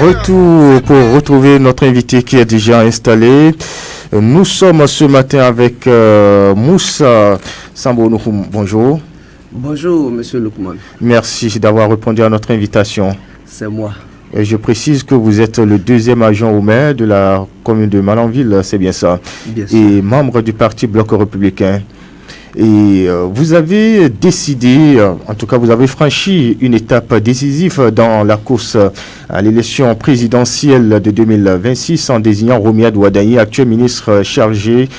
retour pour retrouver notre invité qui est déjà installé. Nous sommes ce matin avec Moussa Sambonoukoum. Bonjour. Bonjour, monsieur Loukman. Merci d'avoir répondu à notre invitation. C'est moi. Et je précise que vous êtes le deuxième adjoint au maire de la commune de Malanville, c'est bien ça. Bien sûr. Et membre du Parti Bloc républicain. Et vous avez décidé, en tout cas vous avez franchi une étape décisive dans la course à l'élection présidentielle de 2026 en désignant Romiad Ouadaï, actuel ministre chargé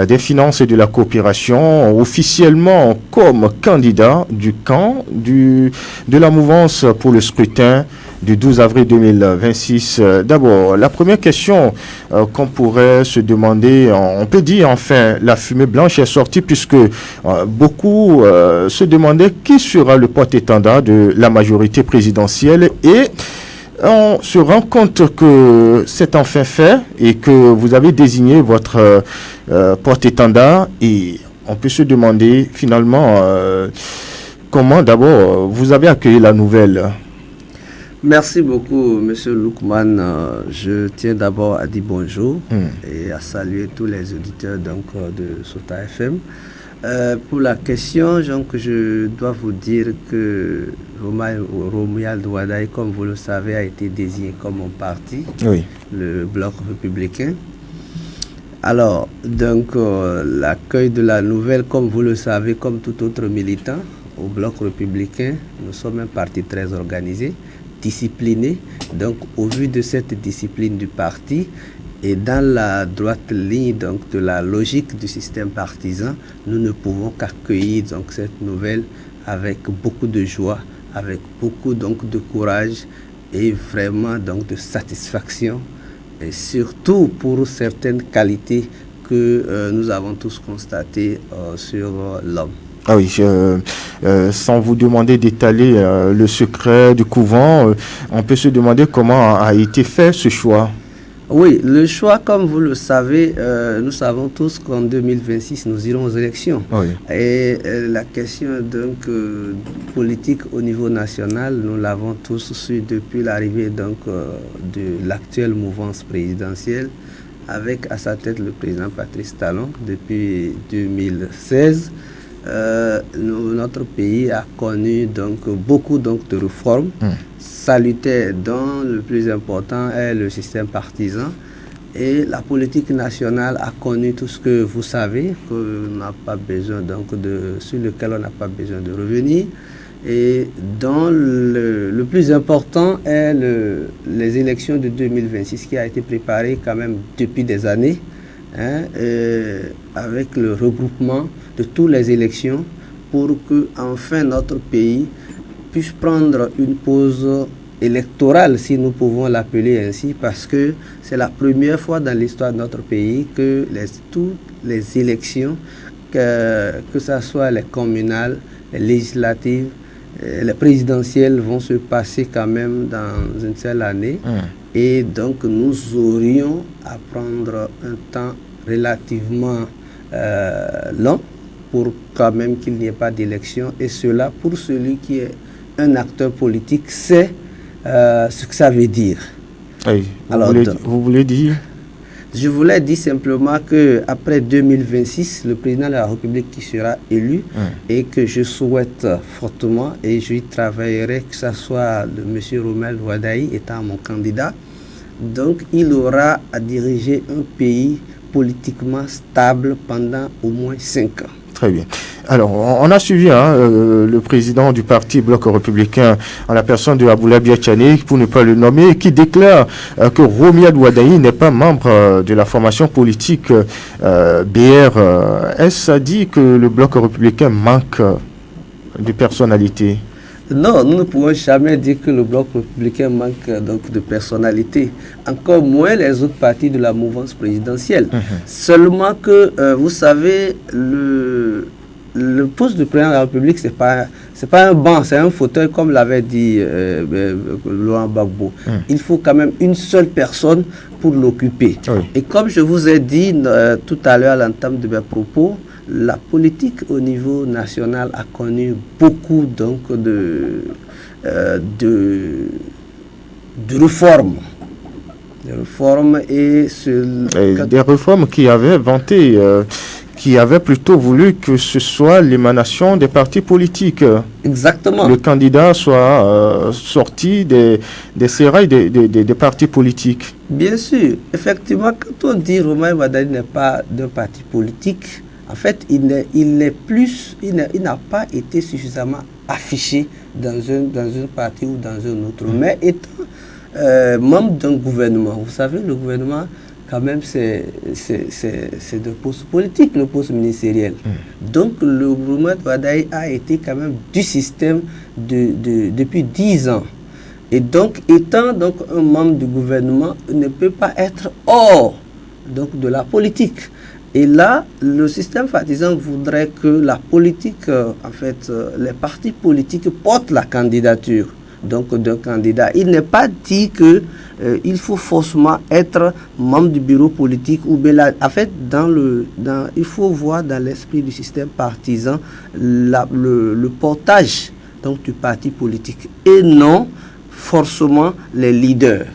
des Finances et de la Coopération, officiellement comme candidat du camp de la mouvance pour le scrutin du 12 avril 2026. D'abord, la première question qu'on pourrait se demander, on peut dire enfin, la fumée blanche est sortie puisque beaucoup se demandaient qui sera le porte-étendard de la majorité présidentielle et on se rend compte que c'est enfin fait et que vous avez désigné votre porte-étendard et on peut se demander finalement comment d'abord vous avez accueilli la nouvelle. Merci beaucoup, monsieur Loukman. Je tiens d'abord à dire bonjour et à saluer tous les auditeurs de Sota FM. Pour la question, je dois vous dire que Romiad Ouadaï, comme vous le savez, a été désigné comme mon parti, oui. Le Bloc républicain. Alors, l'accueil de la nouvelle, comme vous le savez, comme tout autre militant au Bloc républicain, nous sommes un parti très organisé, discipliné. Donc, au vu de cette discipline du parti et dans la droite ligne de la logique du système partisan, nous ne pouvons qu'accueillir cette nouvelle avec beaucoup de joie, avec beaucoup de courage et vraiment de satisfaction, et surtout pour certaines qualités que nous avons tous constatées sur l'homme. Ah oui, sans vous demander d'étaler le secret du couvent, on peut se demander comment a été fait ce choix. Oui, le choix, comme vous le savez, nous savons tous qu'en 2026, nous irons aux élections. Oui. Et la question politique au niveau national, nous l'avons tous su depuis l'arrivée de l'actuelle mouvance présidentielle, avec à sa tête le président Patrice Talon depuis 2016. Notre pays a connu beaucoup de réformes salutaires, dont le plus important est le système partisan, et la politique nationale a connu tout ce que vous savez, sur lequel on n'a pas besoin de revenir, et dont le plus important est les élections de 2026 qui a été préparée quand même depuis des années, avec le regroupement de toutes les élections pour que enfin notre pays puisse prendre une pause électorale, si nous pouvons l'appeler ainsi, parce que c'est la première fois dans l'histoire de notre pays que toutes les élections, que ce soit les communales, les législatives, les présidentielles, vont se passer quand même dans une seule année. Et donc nous aurions à prendre un temps relativement long pour quand même qu'il n'y ait pas d'élection, et cela pour celui qui est un acteur politique sait ce que ça veut dire. Oui. Vous voulez dire? Je voulais dire simplement qu'après 2026, le président de la République qui sera élu, et que je souhaite fortement, et je y travaillerai, que ce soit M. Romiad Ouadaï étant mon candidat, donc il aura à diriger un pays politiquement stable pendant au moins 5 ans. Très bien. Alors, on a suivi le président du Parti Bloc républicain en la personne de Aboula Biachane, pour ne pas le nommer, qui déclare que Romiad Ouadaï n'est pas membre de la formation politique BR. Est-ce à dire que le Bloc républicain manque de personnalité? Non, nous ne pouvons jamais dire que le Bloc républicain manque de personnalité, encore moins les autres partis de la mouvance présidentielle. Seulement que, vous savez, le poste de président de la République, c'est pas un banc, c'est un fauteuil, comme l'avait dit Laurent Gbagbo. Il faut quand même une seule personne pour l'occuper. Oui. Et comme je vous ai dit tout à l'heure à l'entame de mes propos, la politique au niveau national a connu beaucoup de réformes Des réformes et des réformes qui avaient vanté, qui avaient plutôt voulu que ce soit l'émanation des partis politiques. Exactement. Le candidat soit sorti des sérails des partis politiques. Bien sûr. Effectivement, quand on dit Romain Wardani n'est pas d'un parti politique, en fait, il n'a pas été suffisamment affiché dans un parti ou dans un autre. Mais étant membre d'un gouvernement, vous savez, le gouvernement, quand même, c'est de poste politique, le poste ministériel. Donc, le gouvernement de Wardani a été quand même du système depuis 10 ans. Et donc, étant donc un membre du gouvernement, il ne peut pas être hors donc, de la politique. Et là, le système partisan voudrait que la politique, en fait, les partis politiques portent la candidature donc d'un candidat. Il n'est pas dit que il faut forcément être membre du bureau politique ou bien en fait il faut voir dans l'esprit du système partisan le portage donc du parti politique et non forcément les leaders.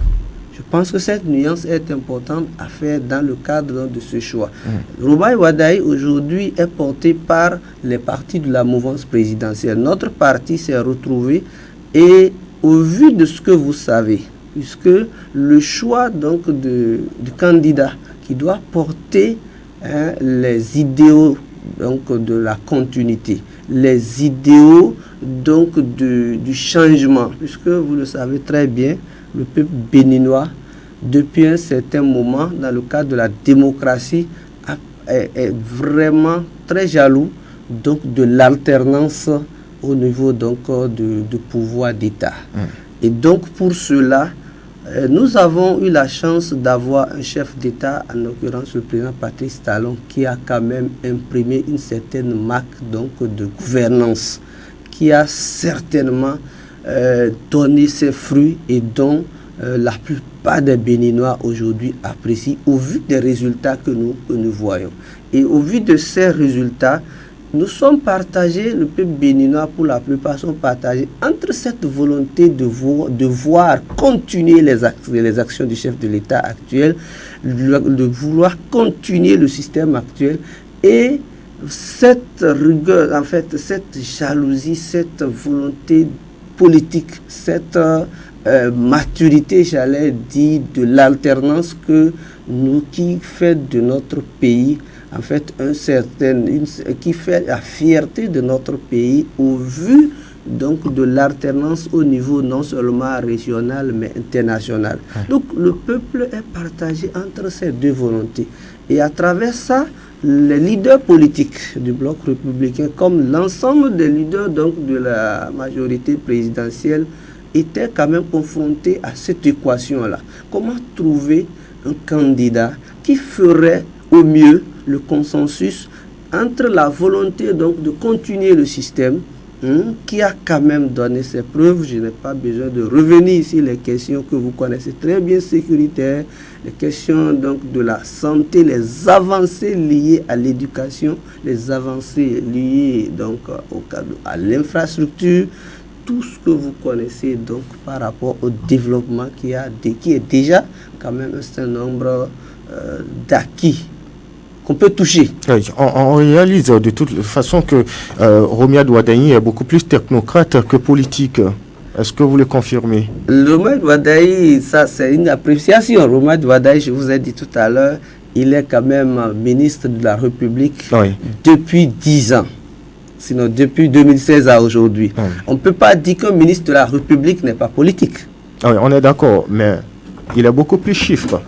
Je pense que cette nuance est importante à faire dans le cadre de ce choix. Romain Wardani aujourd'hui est porté par les partis de la mouvance présidentielle. Notre parti s'est retrouvé et au vu de ce que vous savez, puisque le choix donc du candidat qui doit porter les idéaux donc de la continuité, les idéaux donc du changement, puisque vous le savez très bien, le peuple béninois, depuis un certain moment, dans le cadre de la démocratie, est vraiment très jaloux donc de l'alternance au niveau donc de pouvoir d'État. Et donc pour cela, nous avons eu la chance d'avoir un chef d'État, en l'occurrence le président Patrice Talon, qui a quand même imprimé une certaine marque donc de gouvernance, qui a certainement donné ses fruits et dont la plupart des Béninois aujourd'hui apprécient au vu des résultats que nous voyons. Et au vu de ces résultats, nous sommes partagés, le peuple béninois pour la plupart sont partagés entre cette volonté de voir continuer les actions du chef de l'État actuel, de vouloir continuer le système actuel et cette rigueur, en fait, cette jalousie, cette volonté politique, cette maturité, j'allais dire, de l'alternance qui fait de notre pays, en fait, qui fait la fierté de notre pays au vu donc de l'alternance au niveau non seulement régional mais international. Donc le peuple est partagé entre ces deux volontés. Et à travers ça, les leaders politiques du bloc républicain, comme l'ensemble des leaders donc de la majorité présidentielle, étaient quand même confrontés à cette équation-là. Comment trouver un candidat qui ferait au mieux le consensus entre la volonté donc de continuer le système qui a quand même donné ses preuves. Je n'ai pas besoin de revenir ici les questions que vous connaissez très bien sécuritaires, les questions donc de la santé, les avancées liées à l'éducation, les avancées liées donc à l'infrastructure, tout ce que vous connaissez donc par rapport au développement qui est déjà quand même un certain nombre d'acquis qu'on peut toucher. Oui, on réalise de toute façon que Romain Wardani est beaucoup plus technocrate que politique. Est-ce que vous le confirmez? Romain Wardani, ça c'est une appréciation. Romain Wardani, je vous ai dit tout à l'heure, il est quand même ministre de la République depuis 10 ans. Sinon depuis 2016 à aujourd'hui. On ne peut pas dire qu'un ministre de la République n'est pas politique. Oui, on est d'accord, mais il a beaucoup plus chiffres.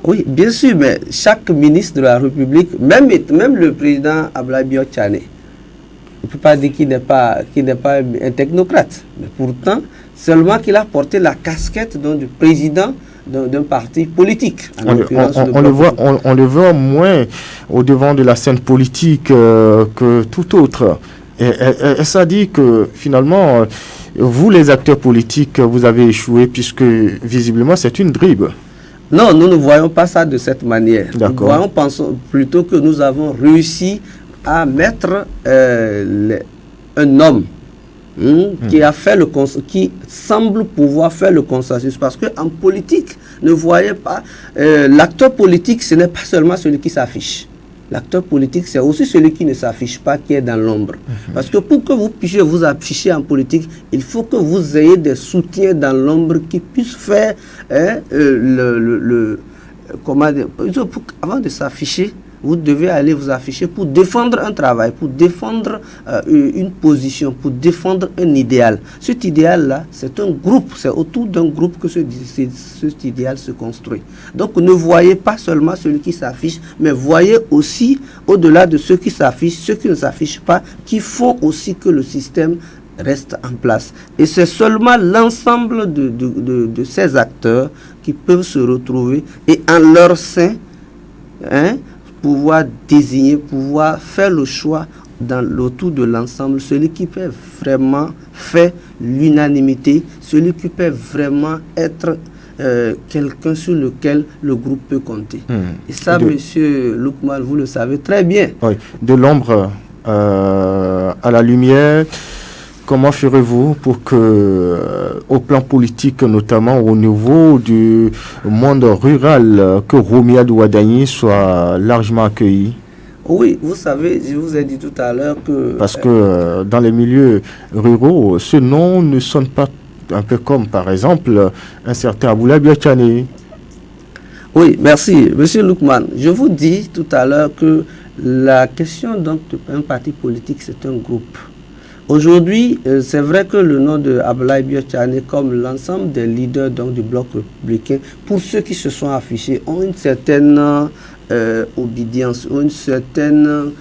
Oui, bien sûr, mais chaque ministre de la République, même le président Abdoulaye Biotchane, on ne peut pas dire qu'il n'est pas un technocrate. Mais pourtant, seulement qu'il a porté la casquette du président d'un parti politique. On le voit moins au devant de la scène politique que tout autre. Et ça dit que finalement, vous les acteurs politiques, vous avez échoué puisque visiblement c'est une drible. Non, nous ne voyons pas ça de cette manière. Nous pensons plutôt que nous avons réussi à mettre un homme qui semble pouvoir faire le consensus. Parce qu'en politique, Ne voyez pas, l'acteur politique, ce n'est pas seulement celui qui s'affiche. L'acteur politique, c'est aussi celui qui ne s'affiche pas, qui est dans l'ombre. Parce que pour que vous puissiez vous afficher en politique, il faut que vous ayez des soutiens dans l'ombre qui puissent faire comment dire, avant de s'afficher, vous devez aller vous afficher pour défendre un travail, pour défendre une position, pour défendre un idéal. Cet idéal-là, c'est un groupe, c'est autour d'un groupe que cet idéal se construit. Donc ne voyez pas seulement celui qui s'affiche, mais voyez aussi au-delà de ceux qui s'affichent, ceux qui ne s'affichent pas, qui font aussi que le système reste en place. Et c'est seulement l'ensemble de ces acteurs qui peuvent se retrouver et en leur sein, pouvoir désigner, pouvoir faire le choix dans l'autour de l'ensemble, celui qui peut vraiment faire l'unanimité, celui qui peut vraiment être quelqu'un sur lequel le groupe peut compter. Et ça, monsieur Loukman, vous le savez très bien. Oui, de l'ombre à la lumière. Comment ferez-vous pour que, au plan politique, notamment au niveau du monde rural, que Romiad Ouadani soit largement accueilli? Oui, vous savez, je vous ai dit tout à l'heure que... Parce que dans les milieux ruraux, ce nom ne sonne pas un peu comme, par exemple, un certain Aboulaye Biachane. Oui, merci. Monsieur Loukman, je vous dis tout à l'heure que la question d'un parti politique, c'est un groupe. Aujourd'hui, c'est vrai que le nom de Aboulaye Biachane, comme l'ensemble des leaders du bloc républicain, pour ceux qui se sont affichés, ont une certaine obédience, ont une certaine...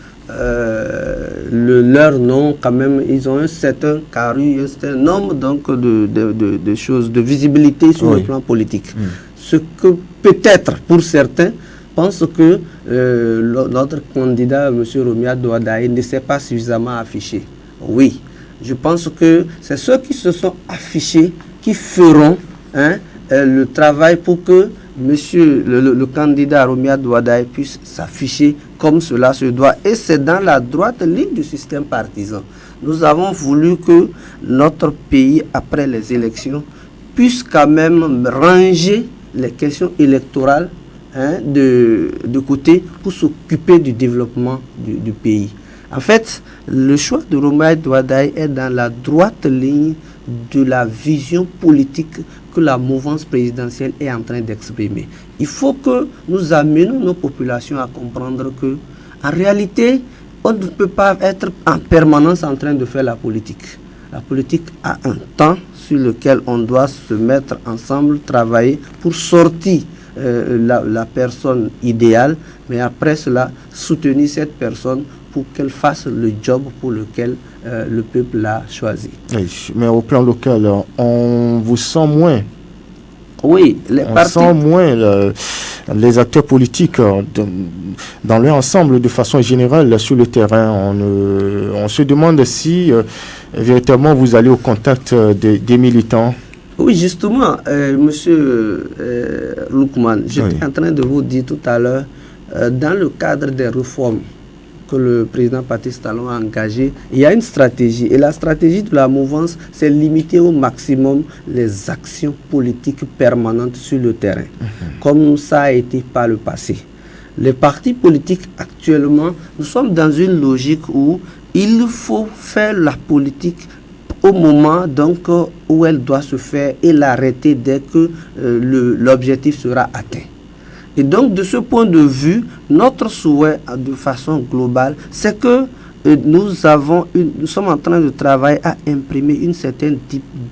leur nom, quand même, ils ont un certain carré, un certain nombre de choses, de visibilité sur le plan politique. Ce que peut-être, pour certains, pensent que notre candidat, M. Romiad Ouadani, ne s'est pas suffisamment affiché. Oui, je pense que c'est ceux qui se sont affichés qui feront le travail pour que le candidat Romiad Ouadani puisse s'afficher comme cela se doit. Et c'est dans la droite ligne du système partisan. Nous avons voulu que notre pays, après les élections, puisse quand même ranger les questions électorales de côté pour s'occuper du développement du pays. En fait, le choix de Romiad Ouadani est dans la droite ligne de la vision politique que la mouvance présidentielle est en train d'exprimer. Il faut que nous amenions nos populations à comprendre que, en réalité, on ne peut pas être en permanence en train de faire la politique. La politique a un temps sur lequel on doit se mettre ensemble, travailler pour sortir la personne idéale, mais après cela, soutenir cette personne pour qu'elle fasse le job pour lequel le peuple l'a choisi. Oui, mais au plan local, on vous sent moins. Oui, on sent moins les acteurs politiques dans leur ensemble de façon générale sur le terrain. On se demande si véritablement vous allez au contact des militants. Oui, justement, monsieur Loukman, j'étais en train de vous dire tout à l'heure, dans le cadre des réformes que le président Patrice Talon a engagé, il y a une stratégie. Et la stratégie de la mouvance, c'est limiter au maximum les actions politiques permanentes sur le terrain, comme ça a été par le passé. Les partis politiques actuellement, nous sommes dans une logique où il faut faire la politique au moment où elle doit se faire et l'arrêter dès que l'objectif sera atteint. Et donc, de ce point de vue, notre souhait de façon globale, c'est que nous sommes en train de travailler à imprimer une certaine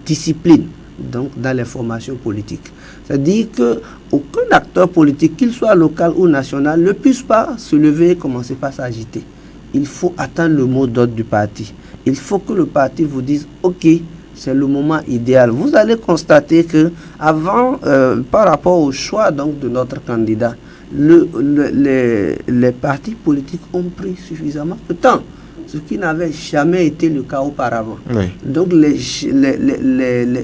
discipline dans les formations politiques. C'est-à-dire qu'aucun acteur politique, qu'il soit local ou national, ne puisse pas se lever et commencer par s'agiter. Il faut attendre le mot d'ordre du parti. Il faut que le parti vous dise « Ok, c'est le moment idéal ». Vous allez constater que avant, par rapport au choix de notre candidat, les partis politiques ont pris suffisamment de temps, ce qui n'avait jamais été le cas auparavant. Oui. Donc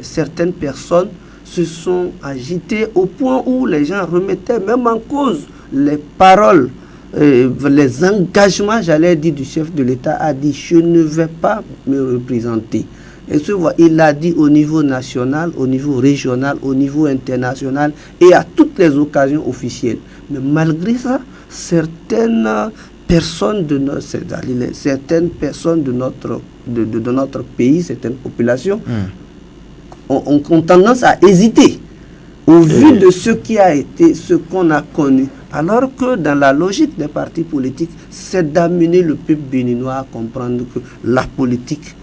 certaines personnes se sont agitées au point où les gens remettaient même en cause les paroles, les engagements, j'allais dire, du chef de l'État a dit « je ne vais pas me représenter ». Et il l'a dit au niveau national, au niveau régional, au niveau international et à toutes les occasions officielles. Mais malgré ça, certaines personnes de notre pays, certaines populations, ont tendance à hésiter au vu de ce qui a été, ce qu'on a connu. Alors que dans la logique des partis politiques, c'est d'amener le peuple béninois à comprendre que la politique,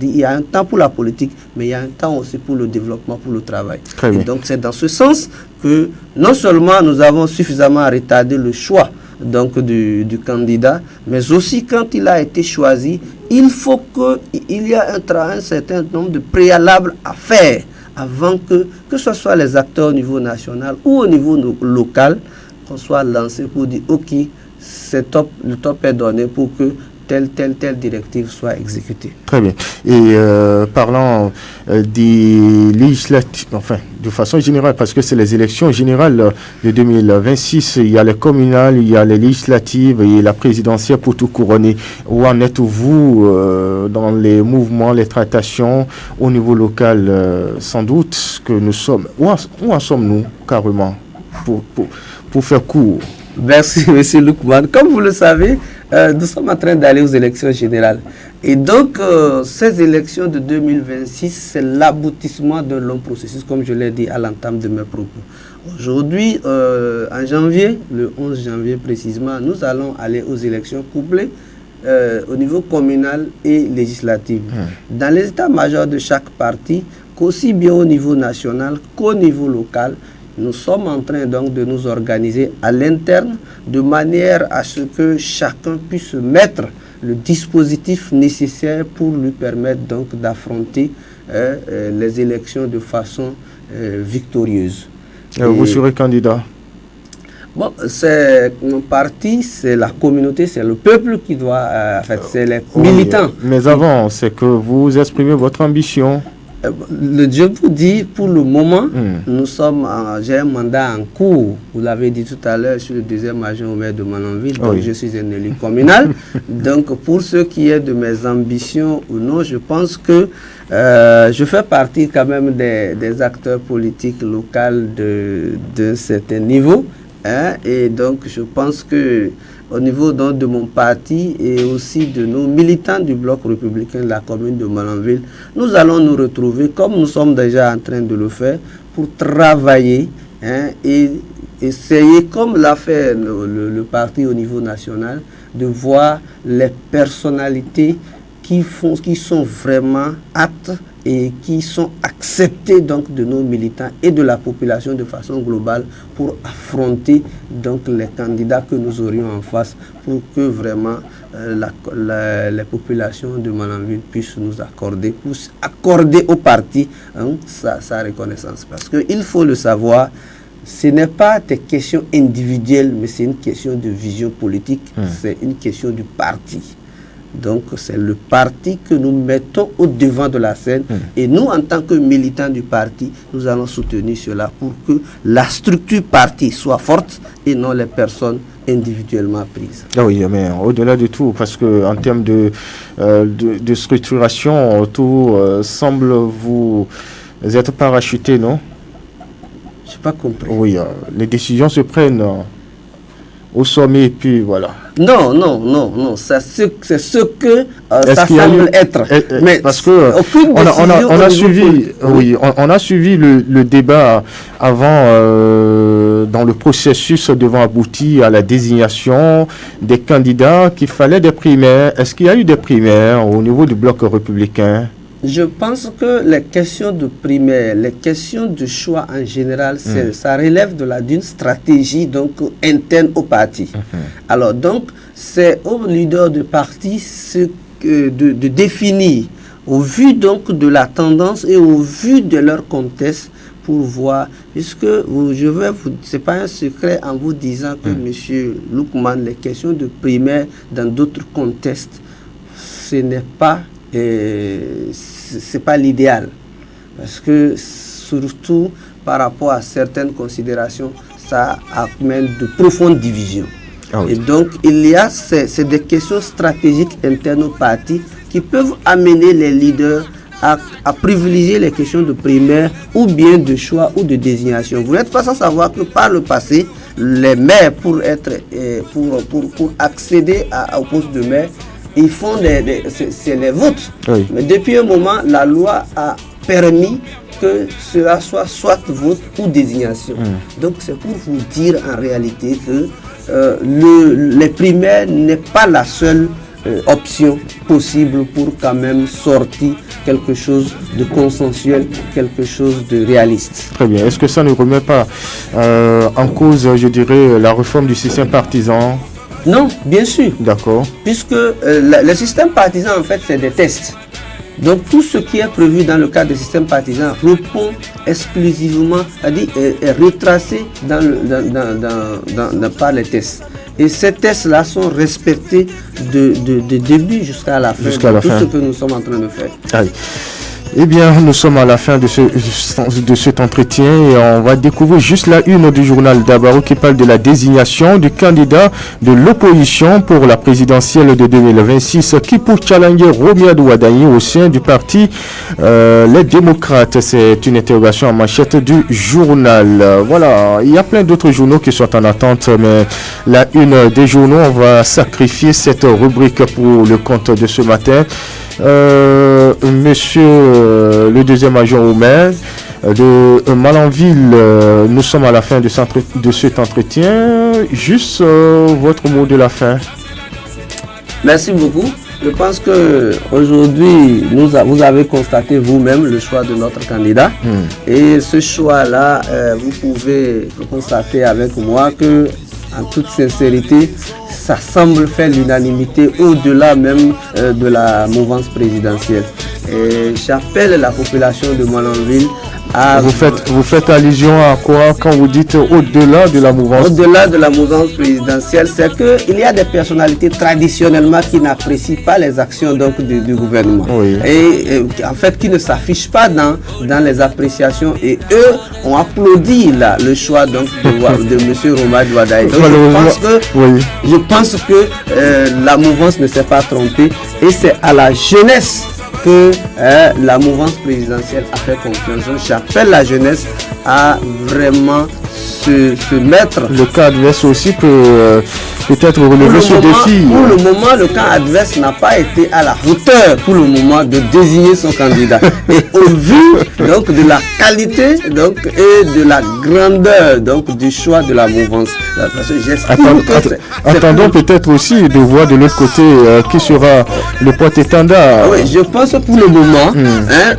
il y a un temps pour la politique, mais il y a un temps aussi pour le développement, pour le travail. Et donc c'est dans ce sens que non seulement nous avons suffisamment retardé le choix donc du candidat, mais aussi quand il a été choisi, il faut qu'il y ait un certain nombre de préalables à faire avant que ce soit les acteurs au niveau national ou au niveau local, qu'on soit lancé pour dire ok, le top est donné pour que telle directive soit exécutée. Très bien. Et parlant des législatives, enfin, de façon générale, parce que c'est les élections générales de 2026, il y a les communales, il y a les législatives et la présidentielle pour tout couronner. Où en êtes-vous dans les mouvements, les tractations au niveau local? Sans doute que nous sommes... Où en sommes-nous carrément pour faire court? Merci, M. Lukman. Comme vous le savez, nous sommes en train d'aller aux élections générales. Et donc, ces élections de 2026, c'est l'aboutissement d'un long processus, comme je l'ai dit à l'entame de mes propos. Aujourd'hui, en janvier, le 11 janvier précisément, nous allons aller aux élections couplées au niveau communal et législatif. Dans les états-majors de chaque parti, qu'aussi bien au niveau national qu'au niveau local, nous sommes en train donc de nous organiser à l'interne de manière à ce que chacun puisse mettre le dispositif nécessaire pour lui permettre donc d'affronter les élections de façon victorieuse. Vous serez candidat? Bon, c'est mon parti, c'est la communauté, c'est le peuple qui doit, c'est les militants. Mais avant, c'est que vous exprimez votre ambition. Je vous dis, pour le moment, j'ai un mandat en cours. Vous l'avez dit tout à l'heure, je suis le deuxième adjoint au maire de Malanville, donc je suis un élu communal. Donc, pour ce qui est de mes ambitions ou non, je pense que je fais partie quand même des acteurs politiques locaux d'un certain niveau. Et donc, je pense que au niveau donc de mon parti et aussi de nos militants du bloc républicain de la commune de Malanville, nous allons nous retrouver, comme nous sommes déjà en train de le faire, pour travailler et essayer, comme l'a fait le parti au niveau national, de voir les personnalités qui sont vraiment aptes et qui sont acceptés donc de nos militants et de la population de façon globale pour affronter donc les candidats que nous aurions en face pour que vraiment les populations de Malanville puissent nous accorder au parti sa reconnaissance. Parce qu'il faut le savoir, ce n'est pas des questions individuelles, mais c'est une question de vision politique, c'est une question du parti. Donc, c'est le parti que nous mettons au devant de la scène. Et nous, en tant que militants du parti, nous allons soutenir cela pour que la structure parti soit forte et non les personnes individuellement prises. Ah oui, mais au-delà de tout, parce qu'en termes de structuration, tout semble vous être parachuté, non? Je n'ai pas compris. Oui, les décisions se prennent au sommet et puis voilà. Non, c'est ce que ça semble être. Mais parce que on a suivi le débat avant dans le processus devant aboutir à la désignation des candidats qu'il fallait des primaires. Est-ce qu'il y a eu des primaires au niveau du bloc républicain? Je pense que les questions de primaire, les questions de choix en général, ça relève d'une stratégie donc interne au parti. Alors donc, c'est au leader de parti de définir, au vu donc de la tendance et au vu de leur contexte, pour voir, puisque c'est pas un secret en vous disant que M. Lukman, les questions de primaire dans d'autres contextes, ce n'est pas c'est pas l'idéal, parce que surtout par rapport à certaines considérations, ça amène de profondes divisions. Et donc il y a c'est des questions stratégiques internes au parti qui peuvent amener les leaders à privilégier les questions de primaire ou bien de choix ou de désignation. Vous n'êtes pas sans savoir que par le passé, les maires, pour accéder au poste de maire, ils font c'est les votes. Oui. Mais depuis un moment, la loi a permis que cela soit vote ou désignation. Donc c'est pour vous dire en réalité que les primaires n'est pas la seule option possible pour quand même sortir quelque chose de consensuel, quelque chose de réaliste. Très bien. Est-ce que ça ne remet pas en cause, je dirais, la réforme du système partisan? Non, bien sûr. D'accord. Puisque le système partisan, en fait, c'est des tests. Donc tout ce qui est prévu dans le cadre des systèmes partisans répond exclusivement, c'est-à-dire est retracé par les tests. Et ces tests-là sont respectés de début jusqu'à la fin. Ce que nous sommes en train de faire. Allez. Eh bien, nous sommes à la fin de cet entretien et on va découvrir juste la une du journal d'Abaro qui parle de la désignation du candidat de l'opposition pour la présidentielle de 2026 qui pour challenger Romuald Wardani au sein du parti Les Démocrates. C'est une interrogation en manchette du journal. Voilà, il y a plein d'autres journaux qui sont en attente, mais la une des journaux, on va sacrifier cette rubrique pour le compte de ce matin. Monsieur le deuxième agent au maire de Malanville, nous sommes à la fin de cet entretien. Juste votre mot de la fin. Merci beaucoup. Je pense que aujourd'hui, vous avez constaté vous-même le choix de notre candidat. Et ce choix-là, vous pouvez constater avec moi que, en toute sincérité, ça semble faire l'unanimité au-delà même de la mouvance présidentielle. Et j'appelle la population de Malanville à... Vous faites allusion à quoi quand vous dites au-delà de la mouvance? Au-delà de la mouvance présidentielle, c'est qu'il y a des personnalités traditionnellement qui n'apprécient pas les actions donc, du gouvernement. Oui. Et en fait qui ne s'affichent pas dans les appréciations. Et eux ont applaudi le choix donc, de M. Romuald Wardani. Donc je pense que la mouvance ne s'est pas trompée et c'est à la jeunesse que la mouvance présidentielle a fait confiance. J'appelle la jeunesse à vraiment se mettre. Le cas adverse aussi peut peut-être relever ce défi. Pour le moment, le camp adverse n'a pas été à la hauteur pour le moment de désigner son candidat. Et au vu donc de la qualité donc et de la grandeur donc du choix de la mouvance. Attendons peut-être aussi de voir de l'autre côté qui sera le porte-étendard. Oui, je pense que pour le moment,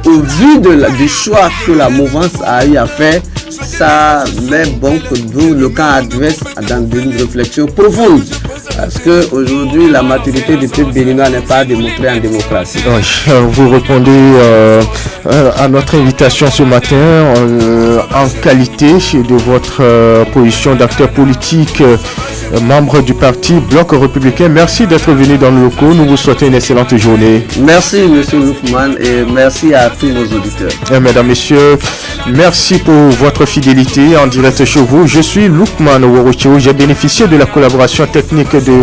au vu du choix que la mouvance a eu à faire, ça met bon que le camp adverse dans une réflexion profonde. Parce qu'aujourd'hui, la maturité du peuple béninois n'est pas démontrée en démocratie. Vous répondez à notre invitation ce matin en qualité de votre position d'acteur politique, membre du parti Bloc Républicain. Merci d'être venu dans le locaux. Nous vous souhaitons une excellente journée. Merci, M. Loukman, et merci à tous nos auditeurs. Mesdames, Messieurs, merci pour votre fidélité en direct chez vous. Je suis Loukman Worochio. J'ai bénéficié de la collaboration technique de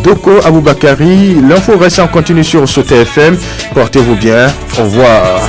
Doko Aboubakari. L'info reste en continu sur ce TFM. Portez-vous bien. Au revoir.